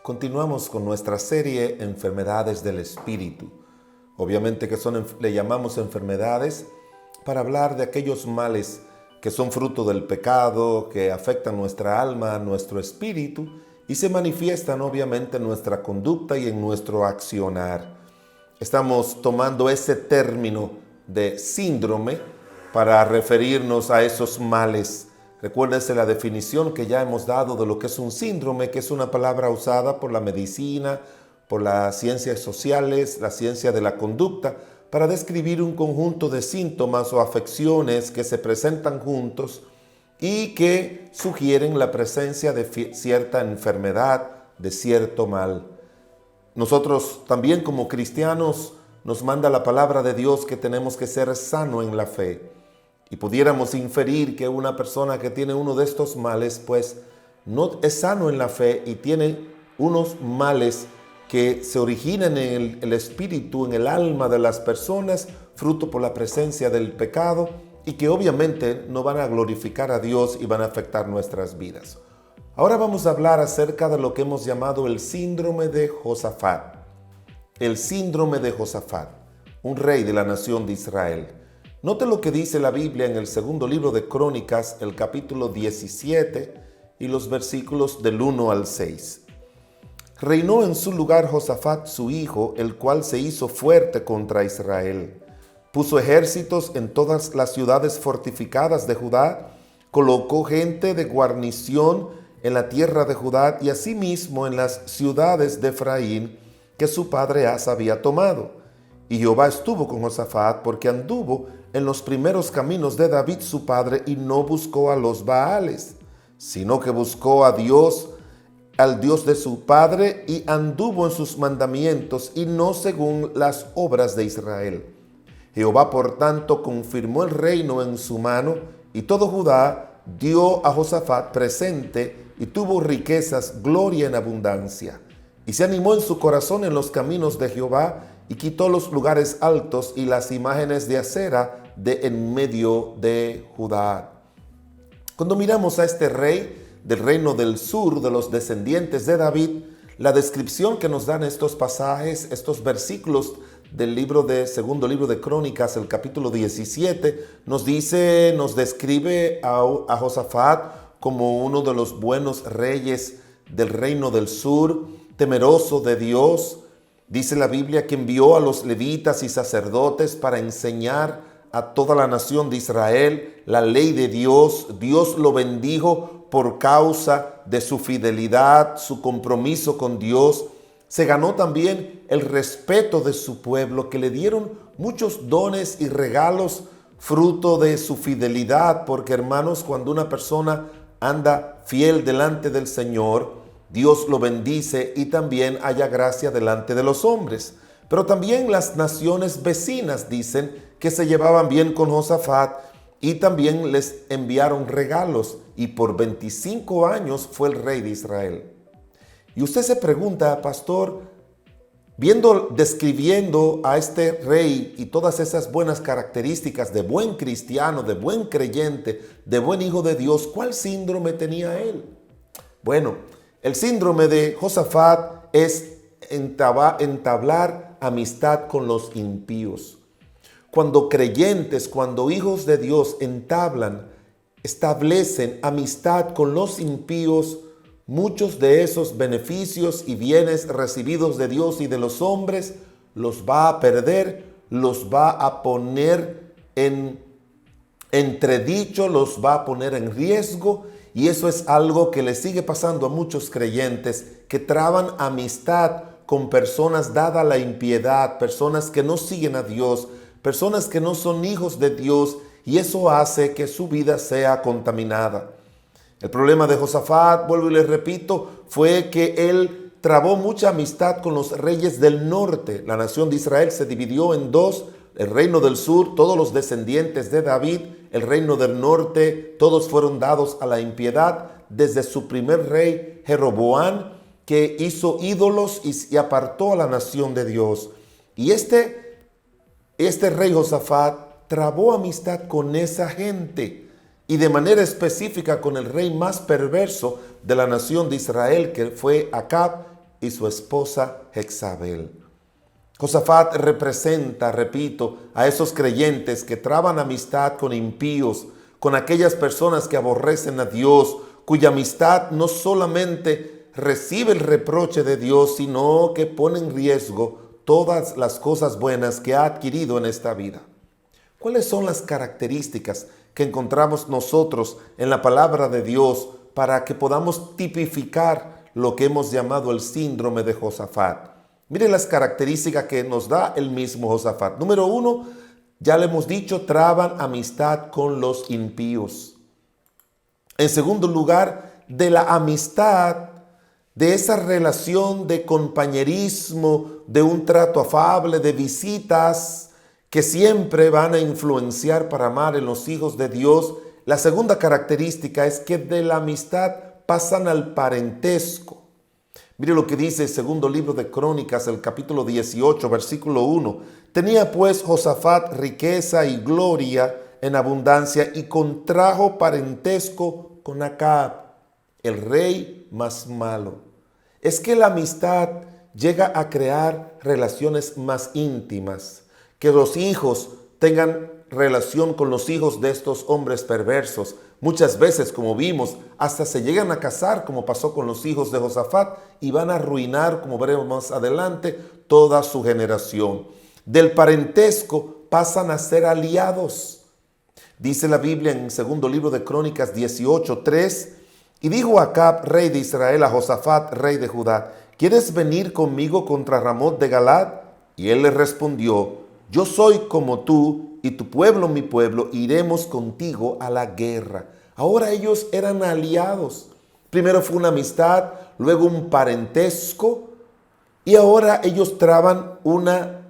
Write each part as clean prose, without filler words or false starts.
Continuamos con nuestra serie Enfermedades del Espíritu. Obviamente que le llamamos enfermedades para hablar de aquellos males que son fruto del pecado, que afectan nuestra alma, nuestro espíritu y se manifiestan obviamente en nuestra conducta y en nuestro accionar. Estamos tomando ese término de síndrome para referirnos a esos males. Recuérdense la definición que ya hemos dado de lo que es un síndrome, que es una palabra usada por la medicina, por las ciencias sociales, la ciencia de la conducta, para describir un conjunto de síntomas o afecciones que se presentan juntos y que sugieren la presencia de cierta enfermedad, de cierto mal. Nosotros también como cristianos nos manda la palabra de Dios que tenemos que ser sano en la fe. Y pudiéramos inferir que una persona que tiene uno de estos males, pues no es sano en la fe y tiene unos males que se originan en el espíritu, en el alma de las personas, fruto por la presencia del pecado y que obviamente no van a glorificar a Dios y van a afectar nuestras vidas. Ahora vamos a hablar acerca de lo que hemos llamado el síndrome de Josafat. El síndrome de Josafat, un rey de la nación de Israel. Note lo que dice la Biblia en el segundo libro de Crónicas, el capítulo 17 y los versículos del 1 al 6. Reinó en su lugar Josafat su hijo, el cual se hizo fuerte contra Israel. Puso ejércitos en todas las ciudades fortificadas de Judá, colocó gente de guarnición en la tierra de Judá y asimismo en las ciudades de Efraín que su padre Asa había tomado. Y Jehová estuvo con Josafat porque anduvo en los primeros caminos de David su padre y no buscó a los Baales, sino que buscó a Dios, al Dios de su padre, y anduvo en sus mandamientos y no según las obras de Israel. Jehová, por tanto, confirmó el reino en su mano y todo Judá dio a Josafat presente y tuvo riquezas, gloria en abundancia. Y se animó en su corazón en los caminos de Jehová y quitó los lugares altos y las imágenes de acera de en medio de Judá. Cuando miramos a este rey del reino del sur, de los descendientes de David, la descripción que nos dan estos pasajes, estos versículos del segundo libro de Crónicas, el capítulo 17, nos describe a Josafat como uno de los buenos reyes del reino del sur, temeroso de Dios. Dice la Biblia que envió a los levitas y sacerdotes para enseñar a toda la nación de Israel la ley de Dios. Dios lo bendijo por causa de su fidelidad, su compromiso con Dios. Se ganó también el respeto de su pueblo, que le dieron muchos dones y regalos fruto de su fidelidad, porque hermanos, cuando una persona anda fiel delante del Señor, Dios lo bendice y también haya gracia delante de los hombres. Pero también las naciones vecinas dicen que se llevaban bien con Josafat y también les enviaron regalos y por 25 años fue el rey de Israel. Y usted se pregunta, pastor, describiendo a este rey y todas esas buenas características de buen cristiano, de buen creyente, de buen hijo de Dios, ¿cuál síndrome tenía él? Bueno, el síndrome de Josafat es entablar amistad con los impíos. Cuando creyentes, cuando hijos de Dios establecen amistad con los impíos, muchos de esos beneficios y bienes recibidos de Dios y de los hombres los va a perder, los va a poner en entredicho, los va a poner en riesgo. Y eso es algo que le sigue pasando a muchos creyentes que traban amistad con personas dada la impiedad, personas que no siguen a Dios, personas que no son hijos de Dios, y eso hace que su vida sea contaminada. El problema de Josafat, vuelvo y les repito, fue que él trabó mucha amistad con los reyes del norte. La nación de Israel se dividió en dos: el reino del sur, todos los descendientes de David; el reino del norte, todos fueron dados a la impiedad, desde su primer rey Jeroboam, que hizo ídolos y apartó a la nación de Dios. Y este rey Josafat trabó amistad con esa gente, y de manera específica con el rey más perverso de la nación de Israel, que fue Acab, y su esposa Jezabel. Josafat representa, repito, a esos creyentes que traban amistad con impíos, con aquellas personas que aborrecen a Dios, cuya amistad no solamente recibe el reproche de Dios, sino que pone en riesgo todas las cosas buenas que ha adquirido en esta vida. ¿Cuáles son las características que encontramos nosotros en la palabra de Dios para que podamos tipificar lo que hemos llamado el síndrome de Josafat? Miren las características que nos da el mismo Josafat. Número 1, ya le hemos dicho, traban amistad con los impíos. En segundo lugar, de la amistad, de esa relación de compañerismo, de un trato afable, de visitas que siempre van a influenciar para amar en los hijos de Dios. La segunda característica es que de la amistad pasan al parentesco. Mire lo que dice el segundo libro de Crónicas, el capítulo 18, versículo 1. Tenía pues Josafat riqueza y gloria en abundancia y contrajo parentesco con Acab, el rey más malo. Es que la amistad llega a crear relaciones más íntimas, que los hijos tengan relación con los hijos de estos hombres perversos. Muchas veces, como vimos, hasta se llegan a casar, como pasó con los hijos de Josafat, y van a arruinar, como veremos más adelante, toda su generación. Del parentesco pasan a ser aliados. Dice la Biblia en el segundo libro de Crónicas 18:3, y dijo Acab, rey de Israel, a Josafat, rey de Judá, ¿quieres venir conmigo contra Ramot de Galad? Y él le respondió, yo soy como tú, y tu pueblo mi pueblo, iremos contigo a la guerra. Ahora ellos eran aliados. Primero fue una amistad, luego un parentesco, y ahora ellos traban una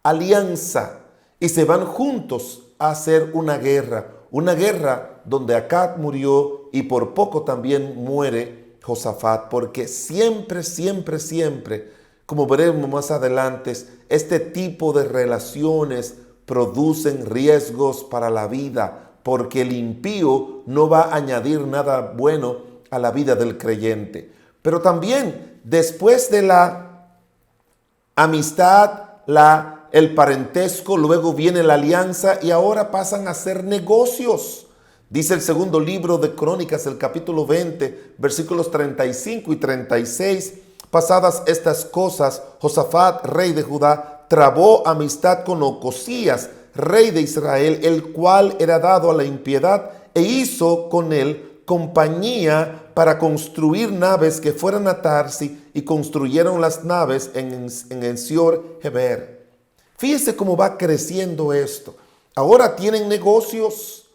alianza y se van juntos a hacer una guerra donde Acab murió y por poco también muere Josafat, porque siempre, como veremos más adelante, este tipo de relaciones producen riesgos para la vida, porque el impío no va a añadir nada bueno a la vida del creyente. Pero también después de la amistad, el parentesco, luego viene la alianza y ahora pasan a ser negocios. Dice el segundo libro de Crónicas, el capítulo 20, versículos 35 y 36. Pasadas estas cosas, Josafat, rey de Judá, trabó amistad con Ocosías, rey de Israel, el cual era dado a la impiedad, e hizo con él compañía para construir naves que fueran a Tarsi, y construyeron las naves en Ezión-Geber. Fíjese cómo va creciendo esto. Ahora tienen negocios.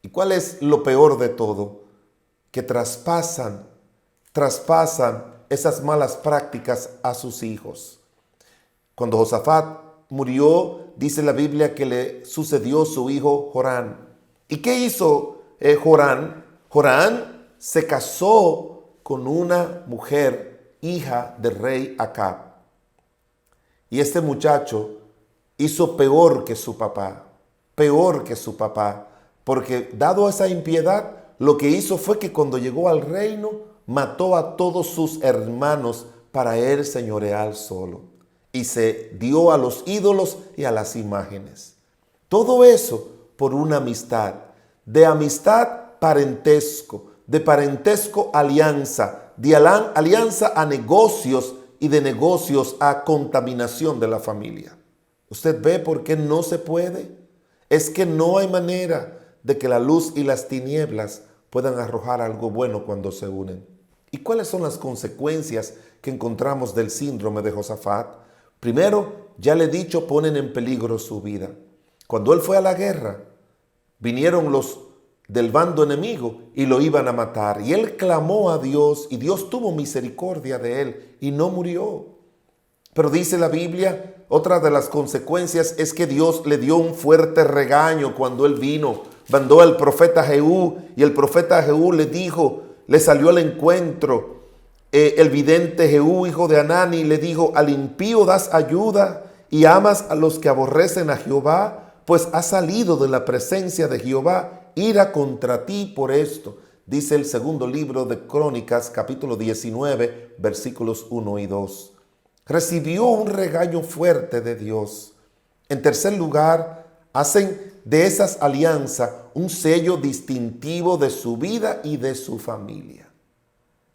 ¿Y cuál es lo peor de todo? Que traspasan esas malas prácticas a sus hijos. Cuando Josafat murió, dice la Biblia que le sucedió su hijo Jorán. ¿Y qué hizo Jorán? Jorán se casó con una mujer, hija del rey Acab. Y este muchacho hizo peor que su papá, porque dado esa impiedad, lo que hizo fue que cuando llegó al reino, mató a todos sus hermanos para él señorear solo. Y se dio a los ídolos y a las imágenes. Todo eso por una amistad. De amistad parentesco, de parentesco alianza, de alianza a negocios y de negocios a contaminación de la familia. ¿Usted ve por qué no se puede? Es que no hay manera de que la luz y las tinieblas puedan arrojar algo bueno cuando se unen. ¿Y cuáles son las consecuencias que encontramos del síndrome de Josafat? Primero, ya le he dicho, ponen en peligro su vida. Cuando él fue a la guerra, vinieron los del bando enemigo y lo iban a matar. Y él clamó a Dios y Dios tuvo misericordia de él y no murió. Pero dice la Biblia, otra de las consecuencias es que Dios le dio un fuerte regaño cuando él vino. Mandó al profeta Jehú y el profeta Jehú le dijo, le salió al encuentro. El vidente Jehú, hijo de Anani, le dijo, al impío das ayuda y amas a los que aborrecen a Jehová, pues ha salido de la presencia de Jehová ira contra ti por esto. Dice el segundo libro de Crónicas, capítulo 19, versículos 1 y 2. Recibió un regaño fuerte de Dios. En tercer lugar, hacen de esas alianzas un sello distintivo de su vida y de su familia.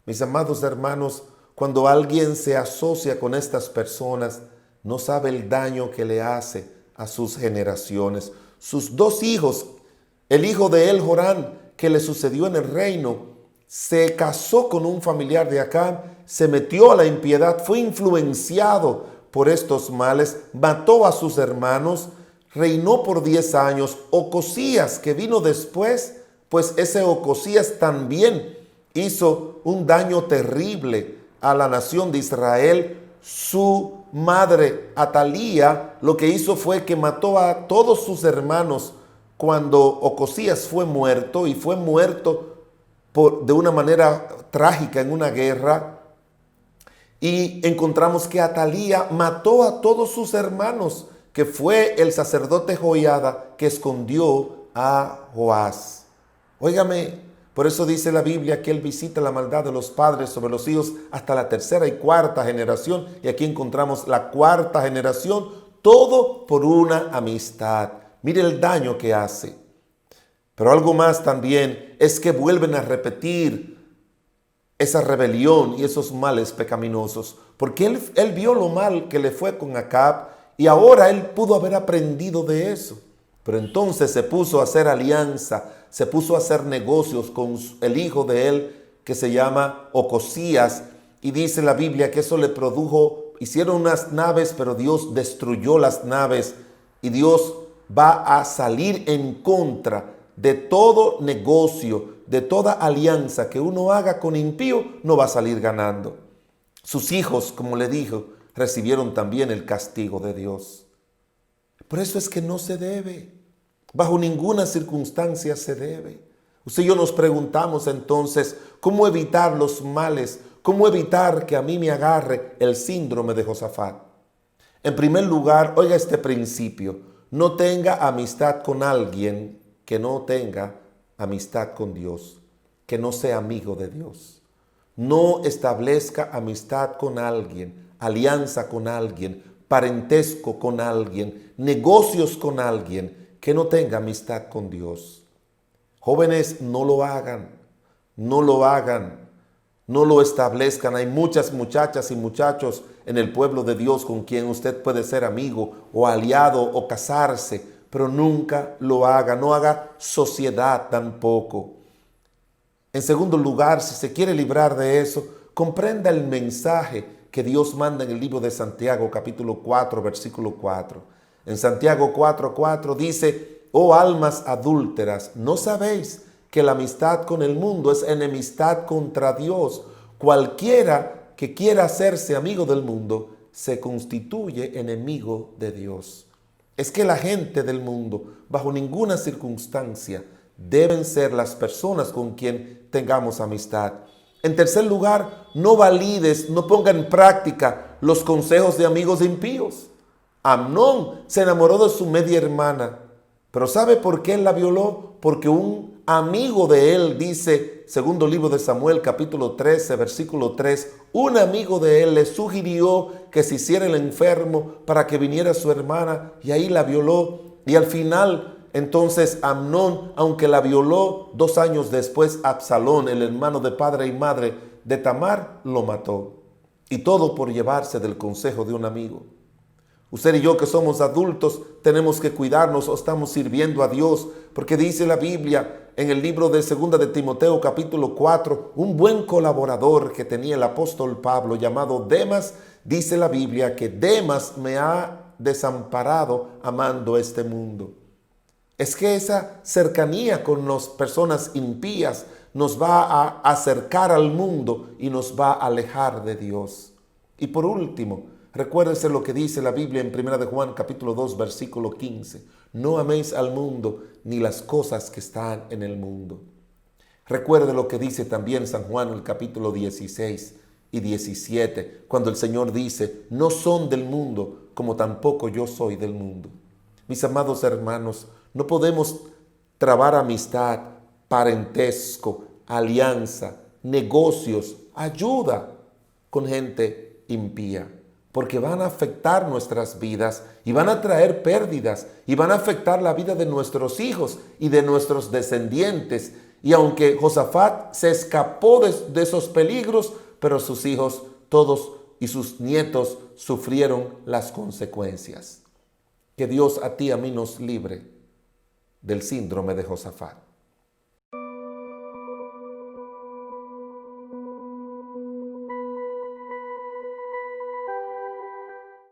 Mis amados hermanos, cuando alguien se asocia con estas personas, no sabe el daño que le hace a sus generaciones. Sus dos hijos, el hijo de él, Jorán, que le sucedió en el reino, se casó con un familiar de Acab, se metió a la impiedad, fue influenciado por estos males, mató a sus hermanos, reinó por 10 años. Ocosías, que vino después, pues ese Ocosías también hizo un daño terrible a la nación de Israel. Su madre, Atalía, lo que hizo fue que mató a todos sus hermanos cuando Ocosías fue muerto, y fue muerto de una manera trágica en una guerra. Y encontramos que Atalía mató a todos sus hermanos, que fue el sacerdote Joiada que escondió a Joás. Óigame, por eso dice la Biblia que él visita la maldad de los padres sobre los hijos hasta la tercera y cuarta generación. Y aquí encontramos la cuarta generación, todo por una amistad. Mire el daño que hace. Pero algo más también es que vuelven a repetir esa rebelión y esos males pecaminosos. Porque él vio lo mal que le fue con Acab y ahora él pudo haber aprendido de eso. Pero entonces se puso a hacer alianza, se puso a hacer negocios con el hijo de él que se llama Ocosías. Y dice la Biblia que eso le produjo, hicieron unas naves, pero Dios destruyó las naves. Y Dios va a salir en contra de todo negocio, de toda alianza que uno haga con impío, no va a salir ganando. Sus hijos, como le dijo, recibieron también el castigo de Dios. Por eso es que no se debe, bajo ninguna circunstancia se debe. Usted y yo nos preguntamos entonces, ¿cómo evitar los males? ¿Cómo evitar que a mí me agarre el síndrome de Josafat? En primer lugar, oiga este principio: no tenga amistad con alguien que no tenga amistad con Dios, que no sea amigo de Dios. No establezca amistad con alguien, alianza con alguien, parentesco con alguien, negocios con alguien que no tenga amistad con Dios. Jóvenes, no lo hagan, no lo hagan, no lo establezcan. Hay muchas muchachas y muchachos en el pueblo de Dios con quien usted puede ser amigo o aliado o casarse, pero nunca lo haga, no haga sociedad tampoco. En segundo lugar, si se quiere librar de eso, comprenda el mensaje que Dios manda en el libro de Santiago, capítulo 4, versículo 4. En Santiago 4:4 dice: oh almas adúlteras, ¿no sabéis que la amistad con el mundo es enemistad contra Dios? Cualquiera que quiera hacerse amigo del mundo se constituye enemigo de Dios. Es que la gente del mundo, bajo ninguna circunstancia, deben ser las personas con quien tengamos amistad. En tercer lugar, no valides, no ponga en práctica los consejos de amigos impíos. Amnón se enamoró de su media hermana, pero ¿sabe por qué él la violó? Porque un amigo de él, dice segundo libro de Samuel, capítulo 13, versículo 3, un amigo de él le sugirió que se hiciera el enfermo para que viniera su hermana, y ahí la violó. Y al final, entonces Amnón, aunque la violó, 2 años después Absalón, el hermano de padre y madre de Tamar, lo mató. Y todo por llevarse del consejo de un amigo. Usted y yo, que somos adultos, tenemos que cuidarnos, o estamos sirviendo a Dios, porque dice la Biblia en el libro de 2 de Timoteo capítulo 4, un buen colaborador que tenía el apóstol Pablo llamado Demas, dice la Biblia que Demas me ha desamparado amando este mundo. Es que esa cercanía con las personas impías nos va a acercar al mundo y nos va a alejar de Dios. Y por último, recuérdese lo que dice la Biblia en 1 de Juan capítulo 2 versículo 15. No améis al mundo ni las cosas que están en el mundo. Recuerde lo que dice también San Juan en el capítulo 16 y 17, cuando el Señor dice: no son del mundo, como tampoco yo soy del mundo. Mis amados hermanos, no podemos trabar amistad, parentesco, alianza, negocios, ayuda con gente impía, porque van a afectar nuestras vidas y van a traer pérdidas y van a afectar la vida de nuestros hijos y de nuestros descendientes. Y aunque Josafat se escapó de esos peligros, pero sus hijos todos y sus nietos sufrieron las consecuencias. Que Dios a ti y a mí nos libre del síndrome de Josafat.